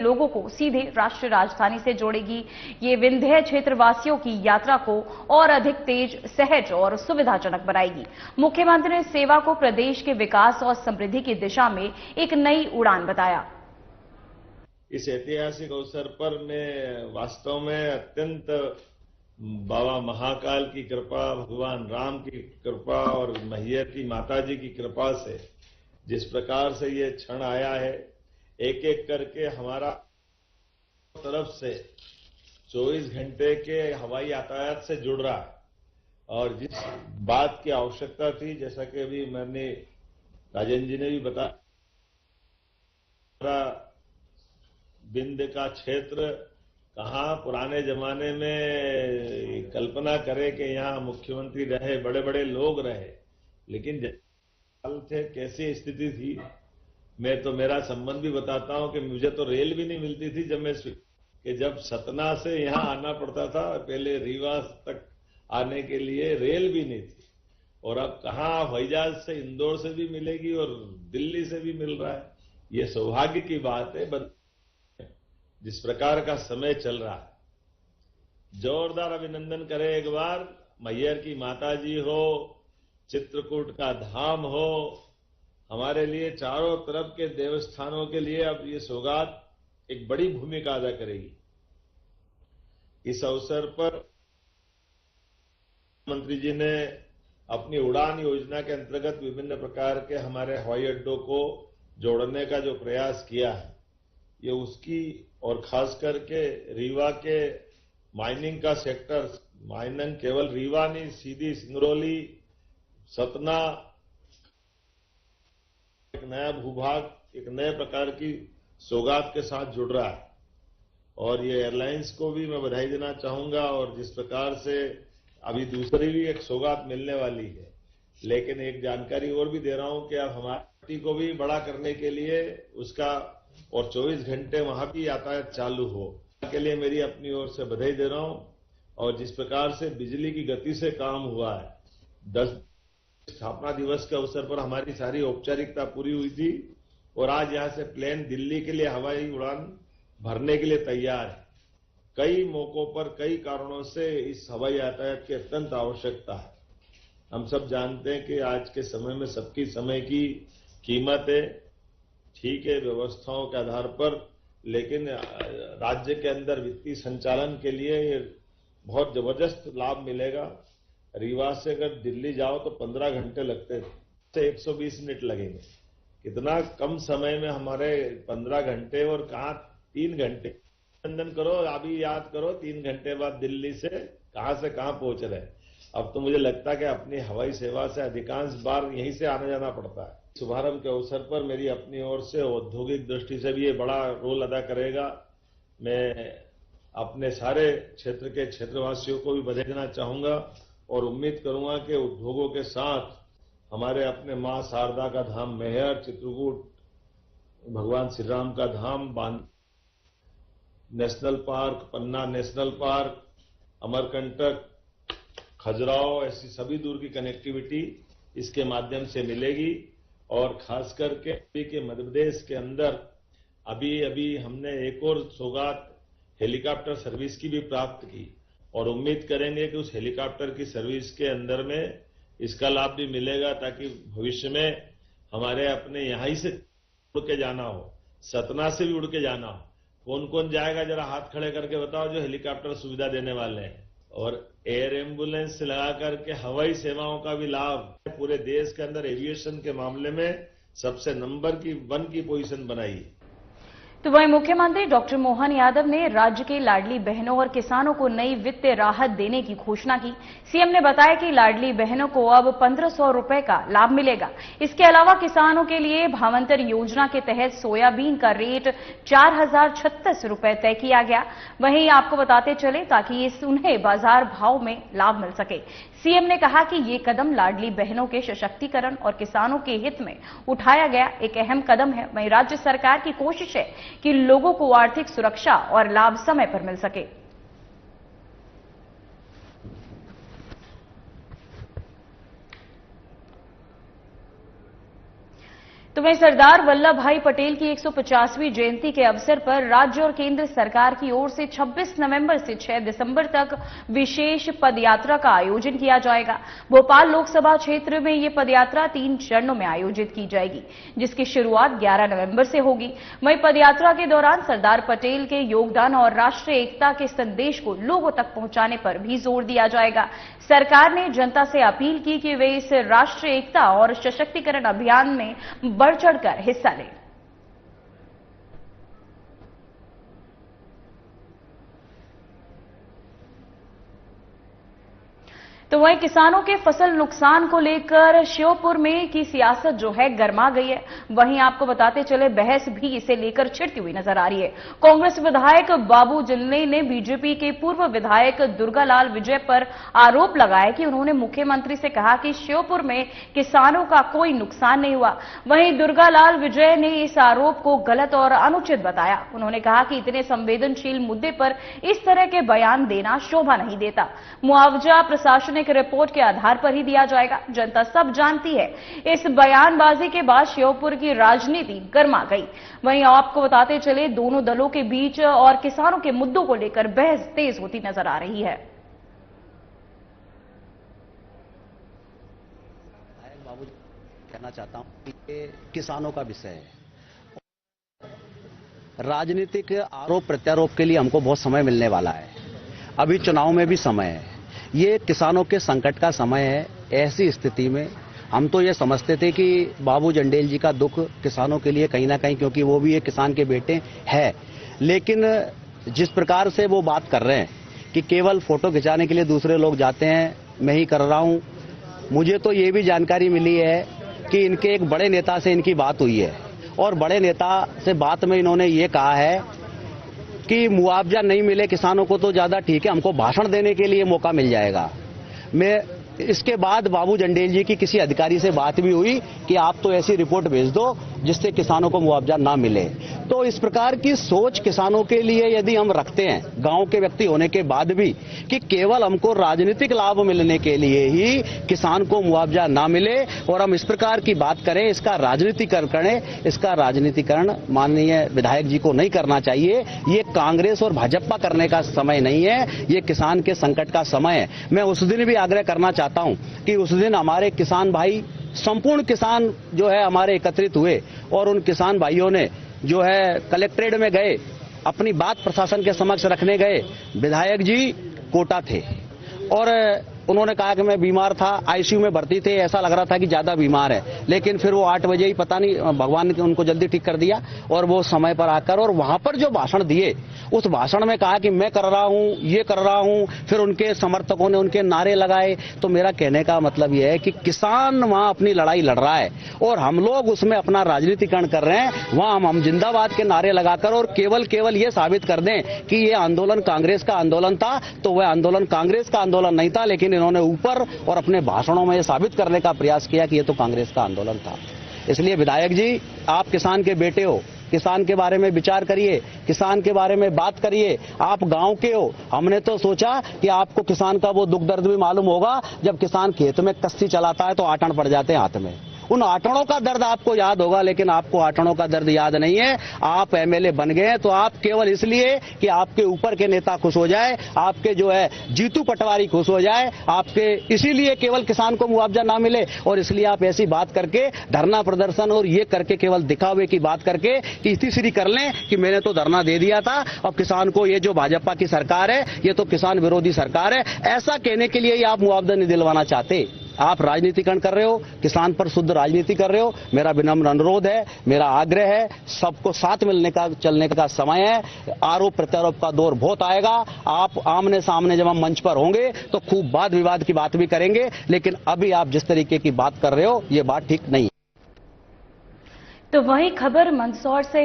लोगों को सीधे राष्ट्रीय राजधानी से जोड़ेगी। ये विंध्य क्षेत्र वासियों की यात्रा को और अधिक तेज, सहज और सुविधाजनक बनाएगी। मुख्यमंत्री ने सेवा को प्रदेश के विकास और समृद्धि की दिशा में एक नई उड़ान बताया। इस ऐतिहासिक अवसर पर मैं वास्तव में अत्यंत बाबा महाकाल की कृपा, भगवान राम की कृपा और मैहर की माताजी की कृपा से जिस प्रकार से ये क्षण आया है, एक एक करके हमारा तरफ से 24 घंटे के हवाई यातायात से जुड़ रहा है। और जिस बात की आवश्यकता थी, जैसा कि अभी मैंने राजेंद्र जी ने भी बताया, विंध्य का क्षेत्र कहाँ पुराने जमाने में कल्पना करें कि यहाँ मुख्यमंत्री रहे, बड़े बड़े लोग रहे, लेकिन थे कैसी स्थिति थी। मैं तो मेरा संबंध भी बताता हूं कि मुझे तो रेल भी नहीं मिलती थी जब सतना से यहां आना पड़ता था। पहले रीवा तक आने के लिए रेल भी नहीं थी, और अब कहां हवाई जहाज से इंदौर से भी मिलेगी और दिल्ली से भी मिल रहा है। ये सौभाग्य की बात है। जिस प्रकार का समय चल रहा है, जोरदार अभिनंदन करें एक बार। मैहर की माताजी हो, चित्रकूट का धाम हो, हमारे लिए चारों तरफ के देवस्थानों के लिए अब ये सौगात एक बड़ी भूमिका अदा करेगी। इस अवसर पर मंत्री जी ने अपनी उड़ान योजना के अंतर्गत विभिन्न प्रकार के हमारे हवाई अड्डों को जोड़ने का जो प्रयास किया है, ये उसकी, और खास करके रीवा के माइनिंग का सेक्टर, माइनिंग केवल रीवा नहीं, सीधी सिंगरौली, सतना, एक नया भूभाग, एक नए प्रकार की सौगात के साथ जुड़ रहा है। और ये एयरलाइंस को भी मैं बधाई देना चाहूंगा। और जिस प्रकार से अभी दूसरी भी एक सौगात मिलने वाली है, लेकिन एक जानकारी और भी दे रहा हूं कि अब हमारी पार्टी को भी बड़ा करने के लिए उसका और 24 घंटे वहां भी यातायात चालू हो, के लिए मेरी अपनी ओर से बधाई दे रहा हूं। और जिस प्रकार से बिजली की गति से काम हुआ है, 10 स्थापना दिवस के अवसर पर हमारी सारी औपचारिकता पूरी हुई थी, और आज यहां से प्लेन दिल्ली के लिए हवाई उड़ान भरने के लिए तैयार है। कई मौकों पर, कई कारणों से इस हवाई यातायात की अत्यंत आवश्यकता है। हम सब जानते हैं कि आज के समय में सबकी समय की कीमत है, ठीक है, व्यवस्थाओं के आधार पर, लेकिन राज्य के अंदर वित्तीय संचालन के लिए ये बहुत जबरदस्त लाभ मिलेगा। रीवा से अगर दिल्ली जाओ तो 15 घंटे लगते थे, 120 मिनट लगेंगे। कितना कम समय में हमारे 15 घंटे, और कहां 3 घंटे। अभिनंदन करो, अभी याद करो 3 घंटे बाद दिल्ली से कहां पहुंच रहे। अब तो मुझे लगता है कि अपनी हवाई सेवा से अधिकांश बार यहीं से आना जाना पड़ता है। शुभारंभ के अवसर पर मेरी अपनी ओर से औद्योगिक दृष्टि से भी ये बड़ा रोल अदा करेगा। मैं अपने सारे क्षेत्र के क्षेत्रवासियों को भी बधाई देना चाहूंगा, और उम्मीद करूंगा कि उद्योगों के साथ हमारे अपने मां शारदा का धाम मैहर, चित्रकूट भगवान श्री राम का धाम, बांध नेशनल पार्क, पन्ना नेशनल पार्क, अमरकंटक, खजुराहो, ऐसी सभी दूर की कनेक्टिविटी इसके माध्यम से मिलेगी। और खास करके मध्य प्रदेश के अंदर अभी हमने एक और सौगात हेलीकॉप्टर सर्विस की भी प्राप्त की, और उम्मीद करेंगे कि उस हेलीकॉप्टर की सर्विस के अंदर में इसका लाभ भी मिलेगा, ताकि भविष्य में हमारे अपने यहां ही से उड़ के जाना हो, सतना से भी उड़ के जाना हो। कौन कौन जाएगा, जरा हाथ खड़े करके बताओ जो हेलीकॉप्टर सुविधा देने वाले हैं। और एयर एम्बुलेंस से लगा करके हवाई सेवाओं का भी लाभ पूरे देश के अंदर एविएशन के मामले में सबसे नंबर 1 की पोजीशन बनाई। तो वहीं मुख्यमंत्री डॉक्टर मोहन यादव ने राज्य के लाडली बहनों और किसानों को नई वित्तीय राहत देने की घोषणा की। सीएम ने बताया कि लाडली बहनों को अब 1500 रुपए का लाभ मिलेगा। इसके अलावा किसानों के लिए भावांतर योजना के तहत सोयाबीन का रेट 4036 रुपए तय किया गया। वहीं आपको बताते चले ताकि उन्हें बाजार भाव में लाभ मिल सके। सीएम ने कहा कि ये कदम लाडली बहनों के सशक्तिकरण और किसानों के हित में उठाया गया एक अहम कदम है। वहीं राज्य सरकार की कोशिश है कि लोगों को आर्थिक सुरक्षा और लाभ समय पर मिल सके। तो तो वहीं सरदार वल्लभ भाई पटेल की 150वीं जयंती के अवसर पर राज्य और केंद्र सरकार की ओर से 26 नवंबर से 6 दिसंबर तक विशेष पदयात्रा का आयोजन किया जाएगा। भोपाल लोकसभा क्षेत्र में ये पदयात्रा 3 चरणों में आयोजित की जाएगी, जिसकी शुरुआत 11 नवंबर से होगी। वहीं पदयात्रा के दौरान सरदार पटेल के योगदान और राष्ट्रीय एकता के संदेश को लोगों तक पहुंचाने पर भी जोर दिया जाएगा। सरकार ने जनता से अपील की कि वे इस राष्ट्रीय एकता और सशक्तिकरण अभियान में बढ़ चढ़कर हिस्सा लें। तो वहीं किसानों के फसल नुकसान को लेकर श्योपुर में की सियासत जो है गर्मा गई है। वहीं आपको बताते चले बहस भी इसे लेकर छिड़ती हुई नजर आ रही है। कांग्रेस विधायक बाबू जंडेल ने बीजेपी के पूर्व विधायक दुर्गालाल विजय पर आरोप लगाया कि उन्होंने मुख्यमंत्री से कहा कि श्योपुर में किसानों का कोई नुकसान नहीं हुआ। वहीं दुर्गालाल विजय ने इस आरोप को गलत और अनुचित बताया। उन्होंने कहा कि इतने संवेदनशील मुद्दे पर इस तरह के बयान देना शोभा नहीं देता। मुआवजा प्रशासनिक रिपोर्ट के आधार पर ही दिया जाएगा। जनता सब जानती है। इस बयानबाजी के बाद श्योपुर की राजनीति गर्मा गई। वहीं आपको बताते चले दोनों दलों के बीच और किसानों के मुद्दों को लेकर बहस तेज होती नजर आ रही है। बाबू कहना चाहता हूं कि ये किसानों का विषय है। राजनीतिक आरोप प्रत्यारोप के लिए हमको बहुत समय मिलने वाला है। अभी चुनाव में भी समय है। ये किसानों के संकट का समय है। ऐसी स्थिति में हम तो ये समझते थे कि बाबू जंडेल जी का दुख किसानों के लिए कहीं ना कहीं, क्योंकि वो भी एक किसान के बेटे हैं, लेकिन जिस प्रकार से वो बात कर रहे हैं कि केवल फोटो खिंचाने के लिए दूसरे लोग जाते हैं, मैं ही कर रहा हूं। मुझे तो ये भी जानकारी मिली है कि इनके एक बड़े नेता से इनकी बात हुई है और बड़े नेता से बात में इन्होंने ये कहा है कि मुआवजा नहीं मिले किसानों को तो ज्यादा ठीक है, हमको भाषण देने के लिए मौका मिल जाएगा। मैं इसके बाद बाबू जंडेल जी की किसी अधिकारी से बात भी हुई कि आप तो ऐसी रिपोर्ट भेज दो जिससे किसानों को मुआवजा ना मिले। तो इस प्रकार की सोच किसानों के लिए यदि हम रखते हैं, गांव के व्यक्ति होने के बाद भी, कि केवल हमको राजनीतिक लाभ मिलने के लिए ही किसान को मुआवजा ना मिले और हम इस प्रकार की बात करें, इसका राजनीतिकरण करें, इसका राजनीतिकरण माननीय विधायक जी को नहीं करना चाहिए। ये कांग्रेस और भाजपा करने का समय नहीं है, ये किसान के संकट का समय है। मैं उस दिन भी आग्रह करना चाहता हूं कि उस दिन हमारे किसान भाई, संपूर्ण किसान जो है हमारे एकत्रित हुए और उन किसान भाइयों ने जो है कलेक्ट्रेट में गए, अपनी बात प्रशासन के समक्ष रखने गए। विधायक जी कोटा थे और उन्होंने कहा कि मैं बीमार था, आईसीयू में भर्ती थे, ऐसा लग रहा था कि ज्यादा बीमार है, लेकिन फिर वो 8 बजे ही पता नहीं भगवान ने उनको जल्दी ठीक कर दिया और वो समय पर आकर और वहां पर जो भाषण दिए, उस भाषण में कहा कि मैं कर रहा हूं, ये कर रहा हूं, फिर उनके समर्थकों ने उनके नारे लगाए। तो मेरा कहने का मतलब यह है कि किसान वहां अपनी लड़ाई लड़ रहा है और हम लोग उसमें अपना राजनीतिकरण कर रहे हैं। वहां हम जिंदाबाद के नारे लगाकर और केवल ये साबित कर दें कि ये आंदोलन कांग्रेस का आंदोलन था, तो वह आंदोलन कांग्रेस का आंदोलन नहीं था, लेकिन इन्होंने ऊपर और अपने भाषणों में यह साबित करने का प्रयास किया कि यह तो कांग्रेस का आंदोलन था। इसलिए विधायक जी, आप किसान के बेटे हो, किसान के बारे में विचार करिए, किसान के बारे में बात करिए। आप गांव के हो। हमने तो सोचा कि आपको किसान का वो दुख दर्द भी मालूम होगा, जब किसान खेत में कस्सी चलाता है तो आटन पड़ जाते हैं हाथ में। उन आटनों का दर्द आपको याद होगा, लेकिन आपको आटनों का दर्द याद नहीं है। आप एमएलए बन गए तो आप केवल इसलिए कि आपके ऊपर के नेता खुश हो जाए, आपके जो है जीतू पटवारी खुश हो जाए, आपके इसीलिए केवल किसान को मुआवजा ना मिले और इसलिए आप ऐसी बात करके धरना प्रदर्शन और ये करके केवल दिखावे की बात करके कि तीसरी कर लें कि मैंने तो धरना दे दिया था, अब किसान को, ये जो भाजपा की सरकार है ये तो किसान विरोधी सरकार है, ऐसा कहने के लिए ही आप मुआवजा नहीं दिलवाना चाहते। आप राजनीतिकरण कर रहे हो, किसान पर शुद्ध राजनीति कर रहे हो। मेरा विनम्र अनुरोध है, मेरा आग्रह है, सबको साथ मिलने का, चलने का समय है। आरोप प्रत्यारोप का दौर बहुत आएगा। आप आमने सामने जब हम मंच पर होंगे तो खूब वाद विवाद की बात भी करेंगे, लेकिन अभी आप जिस तरीके की बात कर रहे हो ये बात ठीक नहीं है। तो वहीं खबर मंदसौर से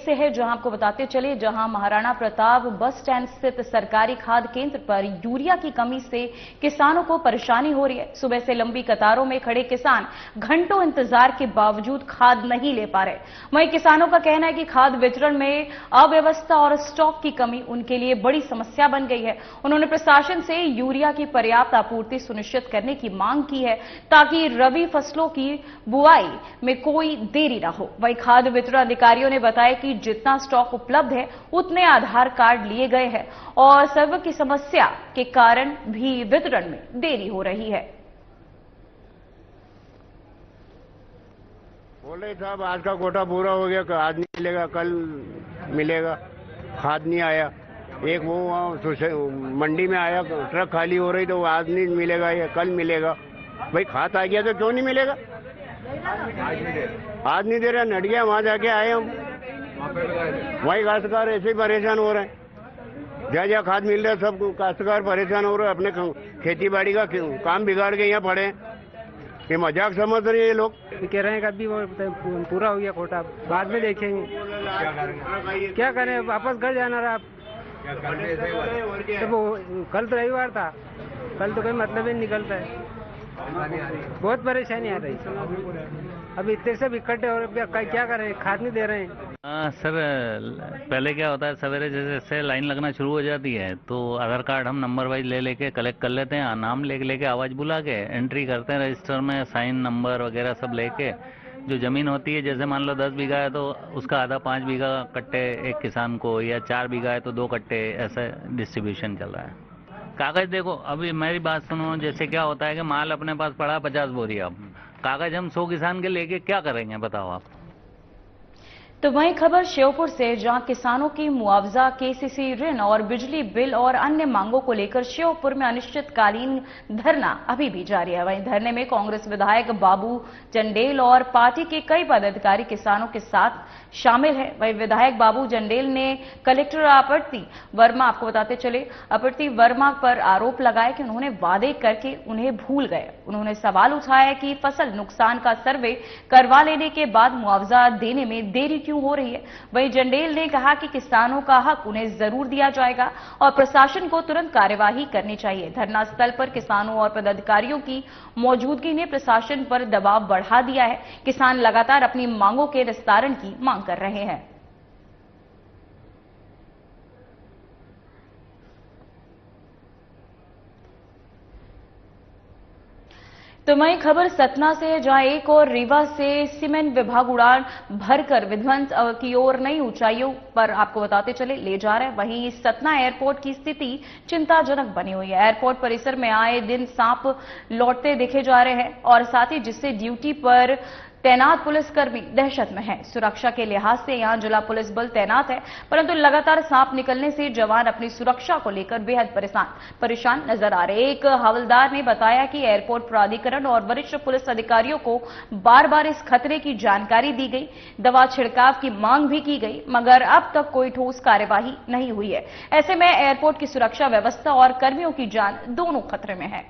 है, जहां आपको बताते चले, जहां महाराणा प्रताप बस स्टैंड स्थित सरकारी खाद केंद्र पर यूरिया की कमी से किसानों को परेशानी हो रही है। सुबह से लंबी कतारों में खड़े किसान घंटों इंतजार के बावजूद खाद नहीं ले पा रहे। वहीं किसानों का कहना है कि खाद वितरण में अव्यवस्था और स्टॉक की कमी उनके लिए बड़ी समस्या बन गई है। उन्होंने प्रशासन से यूरिया की पर्याप्त आपूर्ति सुनिश्चित करने की मांग की है, ताकि रबी फसलों की बुआई में कोई देरी न हो। वहीं खाद्य वितरण अधिकारियों ने बताया कि जितना स्टॉक उपलब्ध है उतने आधार कार्ड लिए गए हैं और सर्वर की समस्या के कारण भी वितरण में देरी हो रही है। बोले साहब आज का कोटा पूरा हो गया, आज नहीं मिलेगा, कल मिलेगा। खाद नहीं आया। एक वो मंडी में आया, ट्रक खाली हो रही तो आज नहीं मिलेगा, ये कल मिलेगा। भाई खाद आ गया तो क्यों नहीं मिलेगा? आज नहीं दे रहा, नट गया। वहां जाके आए हम, वही काश्तकार ऐसे ही परेशान हो रहे हैं। जहाँ जहाँ खाद मिल रहा है सब काश्तकार परेशान हो रहे हैं। अपने खेती बाड़ी का काम बिगाड़ के यहाँ पड़े। ये मजाक समझ रहे हैं ये लोग। कह रहे हैं कि अभी वो पूरा हो गया कोटा, बाद में देखेंगे। क्या करें, वापस घर जाना रहा। तो वो कल तो रविवार था, कल तो कोई मतलब ही नहीं निकलता है। बहुत परेशानी आ रही। अभी इतने सब इकट्ठे हो रहे, क्या करें, खाद नहीं दे रहे हैं। सर पहले क्या होता है, सवेरे जैसे लाइन लगना शुरू हो जाती है तो आधार कार्ड हम नंबर वाइज ले लेके कलेक्ट कर लेते हैं। नाम लेके आवाज बुला के एंट्री करते हैं रजिस्टर में, साइन नंबर वगैरह सब लेके। जो जमीन होती है, जैसे मान लो 10 बीघा है तो उसका आधा 5 बीघा कट्टे एक किसान को, या 4 बीघा है तो 2 कट्टे, ऐसा डिस्ट्रीब्यूशन चल रहा है। कागज देखो, अभी मेरी बात सुनो, जैसे क्या होता है कि माल अपने पास पड़ा 50 बोरी, अब कागज हम 100 किसान के लेके क्या करेंगे बताओ आप। तो वहीं खबर श्योपुर से, जहां किसानों की मुआवजा, केसीसी ऋण और बिजली बिल और अन्य मांगों को लेकर श्योपुर में अनिश्चितकालीन धरना अभी भी जारी है। वहीं धरने में कांग्रेस विधायक बाबू जंडेल और पार्टी के कई पदाधिकारी किसानों के साथ शामिल है। वहीं विधायक बाबू जंडेल ने कलेक्टर अपर्ति वर्मा, आपको बताते चले, अपर्ति वर्मा पर आरोप लगाया कि उन्होंने वादे करके उन्हें भूल गए। उन्होंने सवाल उठाया कि फसल नुकसान का सर्वे करवा लेने के बाद मुआवजा देने में देरी क्यों हो रही है। वहीं जंडेल ने कहा कि किसानों का हक उन्हें जरूर दिया जाएगा और प्रशासन को तुरंत कार्यवाही करनी चाहिए। धरना स्थल पर किसानों और पदाधिकारियों की मौजूदगी ने प्रशासन पर दबाव बढ़ा दिया है। किसान लगातार अपनी मांगों के निस्तारण की मांग कर रहे हैं। तो वहीं खबर सतना से है, जहां एक और रीवा से सीमेंट विभाग उड़ान भरकर विध्वंस की ओर नई ऊंचाइयों पर आपको बताते चले ले जा रहे हैं। वहीं सतना एयरपोर्ट की स्थिति चिंताजनक बनी हुई है। एयरपोर्ट परिसर में आए दिन सांप लौटते देखे जा रहे हैं और साथ ही जिससे ड्यूटी पर तैनात पुलिसकर्मी दहशत में हैं। सुरक्षा के लिहाज से यहां जिला पुलिस बल तैनात है, परंतु लगातार सांप निकलने से जवान अपनी सुरक्षा को लेकर बेहद परेशान नजर आ रहे। एक हवलदार ने बताया कि एयरपोर्ट प्राधिकरण और वरिष्ठ पुलिस अधिकारियों को बार बार इस खतरे की जानकारी दी गई, दवा छिड़काव की मांग भी की गई, मगर अब तक कोई ठोस कार्यवाही नहीं हुई है। ऐसे में एयरपोर्ट की सुरक्षा व्यवस्था और कर्मियों की जान दोनों खतरे में है।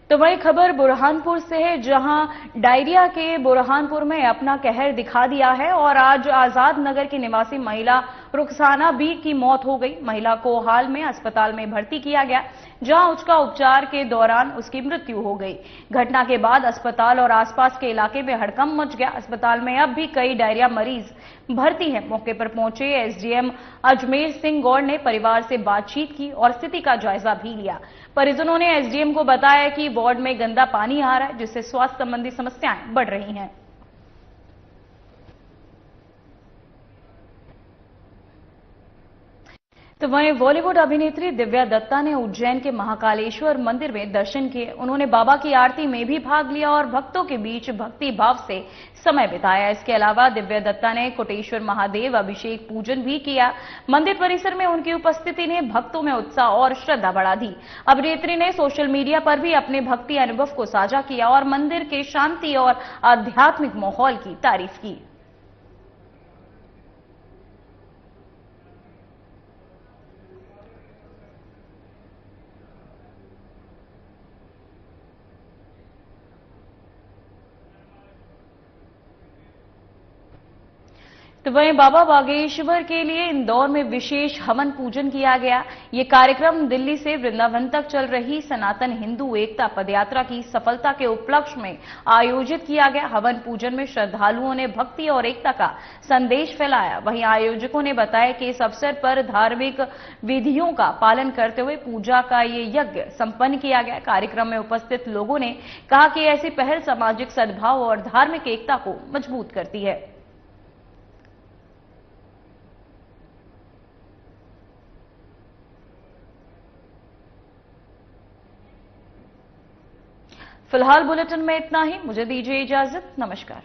तो वही खबर बुरहानपुर से है, जहां डायरिया के बुरहानपुर में अपना कहर दिखा दिया है और आज आजाद नगर की निवासी महिला रुखसाना बी की मौत हो गई। महिला को हाल में अस्पताल में भर्ती किया गया, जहां उसका उपचार के दौरान उसकी मृत्यु हो गई। घटना के बाद अस्पताल और आसपास के इलाके में हड़कंप मच गया। अस्पताल में अब भी कई डायरिया मरीज भर्ती हैं। मौके पर पहुंचे एसडीएम अजमेर सिंह गौड़ ने परिवार से बातचीत की और स्थिति का जायजा भी लिया। परिजनों ने एसडीएम को बताया कि वार्ड में गंदा पानी आ रहा है, जिससे स्वास्थ्य संबंधी समस्याएं बढ़ रही हैं। तो वहीं बॉलीवुड अभिनेत्री दिव्या दत्ता ने उज्जैन के महाकालेश्वर मंदिर में दर्शन किए। उन्होंने बाबा की आरती में भी भाग लिया और भक्तों के बीच भक्ति भाव से समय बिताया। इसके अलावा दिव्या दत्ता ने कोटेश्वर महादेव अभिषेक पूजन भी किया। मंदिर परिसर में उनकी उपस्थिति ने भक्तों में उत्साह और श्रद्धा बढ़ा दी। अभिनेत्री ने सोशल मीडिया पर भी अपने भक्ति अनुभव को साझा किया और मंदिर के शांति और आध्यात्मिक माहौल की तारीफ की। तो वहीं बाबा बागेश्वर के लिए इंदौर में विशेष हवन पूजन किया गया। ये कार्यक्रम दिल्ली से वृंदावन तक चल रही सनातन हिंदू एकता पदयात्रा की सफलता के उपलक्ष्य में आयोजित किया गया। हवन पूजन में श्रद्धालुओं ने भक्ति और एकता का संदेश फैलाया। वहीं आयोजकों ने बताया कि इस अवसर पर धार्मिक विधियों का पालन करते हुए पूजा का ये यज्ञ संपन्न किया गया। कार्यक्रम में उपस्थित लोगों ने कहा कि ऐसी पहल सामाजिक सद्भाव और धार्मिक एकता को मजबूत करती है। फिलहाल बुलेटिन में इतना ही। मुझे दीजिए इजाजत। नमस्कार।